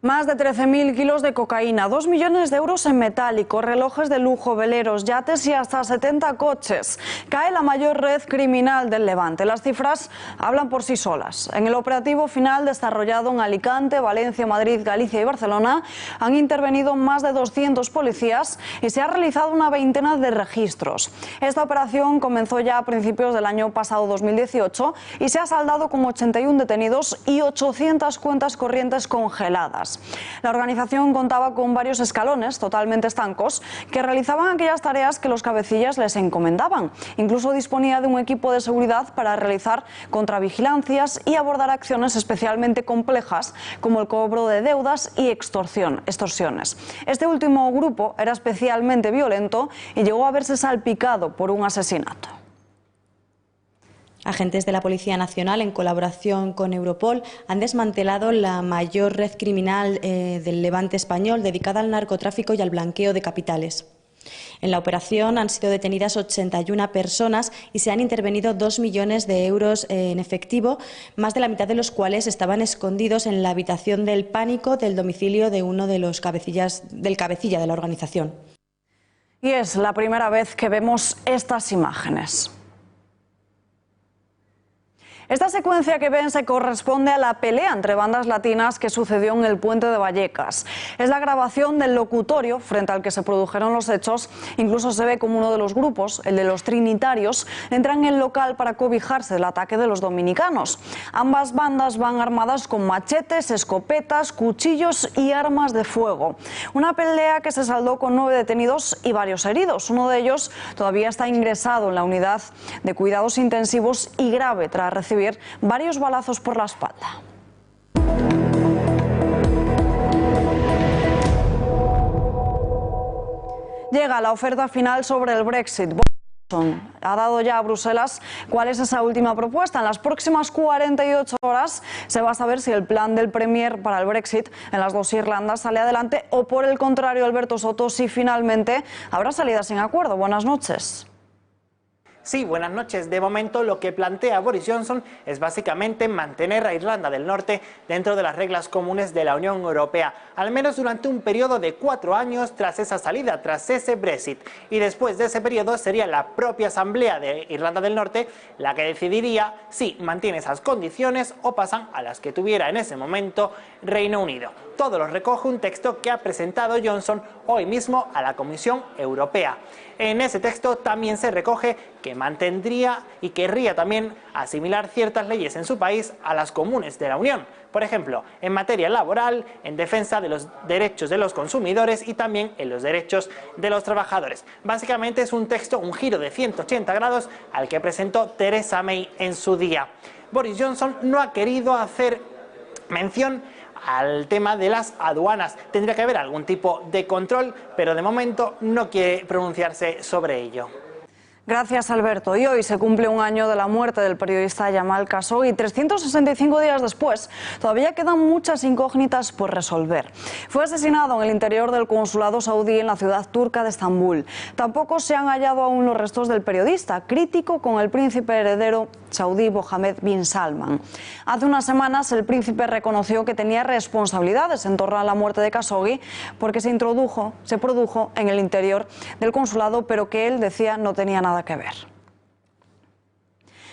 Más de 13.000 kilos de cocaína, 2 millones de euros en metálico, relojes de lujo, veleros, yates y hasta 70 coches. Cae la mayor red criminal del Levante. Las cifras hablan por sí solas. En el operativo final desarrollado en Alicante, Valencia, Madrid, Galicia y Barcelona han intervenido más de 200 policías y se ha realizado una veintena de registros. Esta operación comenzó ya a principios del año pasado 2018 y se ha saldado con 81 detenidos y 800 cuentas corrientes congeladas. La organización contaba con varios escalones totalmente estancos que realizaban aquellas tareas que los cabecillas les encomendaban. Incluso disponía de un equipo de seguridad para realizar contravigilancias y abordar acciones especialmente complejas como el cobro de deudas y extorsiones. Este último grupo era especialmente violento y llegó a verse salpicado por un asesinato. Agentes de la Policía Nacional, en colaboración con Europol, han desmantelado la mayor red criminal del Levante español dedicada al narcotráfico y al blanqueo de capitales. En la operación han sido detenidas 81 personas y se han intervenido 2 millones de euros en efectivo, más de la mitad de los cuales estaban escondidos en la habitación del pánico del domicilio de uno de los cabecilla de la organización. Y es la primera vez que vemos estas imágenes. Esta secuencia que ven se corresponde a la pelea entre bandas latinas que sucedió en el puente de Vallecas. Es la grabación del locutorio frente al que se produjeron los hechos. Incluso se ve como uno de los grupos, el de los trinitarios, entra en el local para cobijarse del ataque de los dominicanos. Ambas bandas van armadas con machetes, escopetas, cuchillos y armas de fuego. Una pelea que se saldó con 9 detenidos y varios heridos. Uno de ellos todavía está ingresado en la unidad de cuidados intensivos y grave tras recibir varios balazos por la espalda. Llega la oferta final sobre el Brexit. Ha dado ya a Bruselas cuál es esa última propuesta. En las próximas 48 horas se va a saber si el plan del Premier para el Brexit en las 2 Irlandas sale adelante o, por el contrario, Alberto Soto, si finalmente habrá salida sin acuerdo. Buenas noches. Sí, buenas noches. De momento lo que plantea Boris Johnson es básicamente mantener a Irlanda del Norte dentro de las reglas comunes de la Unión Europea, al menos durante un periodo de 4 años tras esa salida, tras ese Brexit. Y después de ese periodo sería la propia Asamblea de Irlanda del Norte la que decidiría si mantiene esas condiciones o pasan a las que tuviera en ese momento Reino Unido. Todo lo recoge un texto que ha presentado Johnson hoy mismo a la Comisión Europea. En ese texto también se recoge que mantendría y querría también asimilar ciertas leyes en su país a las comunes de la Unión. Por ejemplo, en materia laboral, en defensa de los derechos de los consumidores y también en los derechos de los trabajadores. Básicamente es un texto, un giro de 180 grados al que presentó Theresa May en su día. Boris Johnson no ha querido hacer mención al tema de las aduanas. Tendría que haber algún tipo de control, pero de momento no quiere pronunciarse sobre ello. Gracias, Alberto. Y hoy se cumple un año de la muerte del periodista Jamal Khashoggi. 365 días después, todavía quedan muchas incógnitas por resolver. Fue asesinado en el interior del consulado saudí en la ciudad turca de Estambul. Tampoco se han hallado aún los restos del periodista, crítico con el príncipe heredero saudí Mohammed bin Salman. Hace unas semanas el príncipe reconoció que tenía responsabilidades en torno a la muerte de Khashoggi porque se produjo en el interior del consulado, pero que él decía no tenía nada que ver.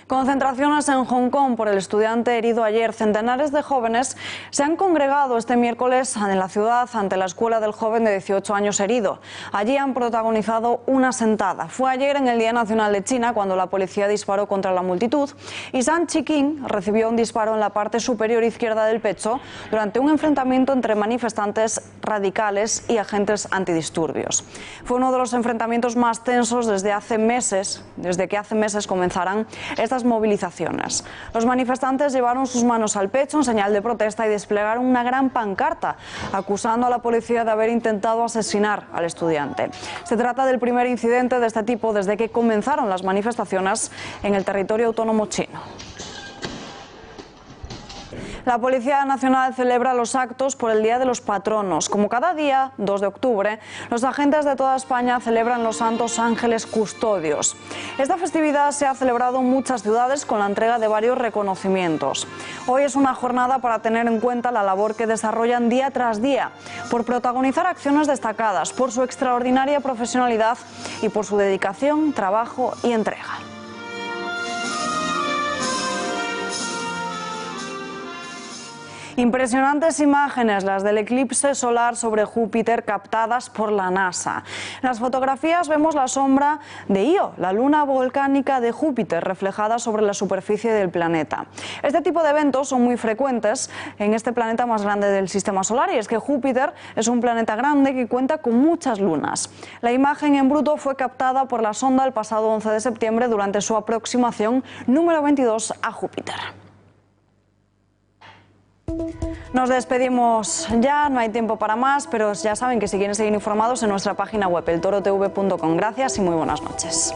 Concentraciones en Hong Kong por el estudiante herido ayer. Centenares de jóvenes se han congregado este miércoles en la ciudad ante la escuela del joven de 18 años herido. Allí han protagonizado una sentada. Fue ayer en el Día Nacional de China cuando la policía disparó contra la multitud y San Chi-King recibió un disparo en la parte superior izquierda del pecho durante un enfrentamiento entre manifestantes radicales y agentes antidisturbios. Fue uno de los enfrentamientos más tensos desde que hace meses comenzaran estas movilizaciones. Los manifestantes llevaron sus manos al pecho en señal de protesta y desplegaron una gran pancarta acusando a la policía de haber intentado asesinar al estudiante. Se trata del primer incidente de este tipo desde que comenzaron las manifestaciones en el territorio autónomo chino. La Policía Nacional celebra los actos por el Día de los Patronos. Como cada día, 2 de octubre, los agentes de toda España celebran los Santos Ángeles Custodios. Esta festividad se ha celebrado en muchas ciudades con la entrega de varios reconocimientos. Hoy es una jornada para tener en cuenta la labor que desarrollan día tras día, por protagonizar acciones destacadas, por su extraordinaria profesionalidad y por su dedicación, trabajo y entrega. Impresionantes imágenes, las del eclipse solar sobre Júpiter captadas por la NASA. En las fotografías vemos la sombra de Io, la luna volcánica de Júpiter, reflejada sobre la superficie del planeta. Este tipo de eventos son muy frecuentes en este planeta más grande del sistema solar, y es que Júpiter es un planeta grande que cuenta con muchas lunas. La imagen en bruto fue captada por la sonda el pasado 11 de septiembre durante su aproximación número 22 a Júpiter. Nos despedimos ya, no hay tiempo para más, pero ya saben que si quieren seguir informados en nuestra página web eltorotv.com. Gracias y muy buenas noches.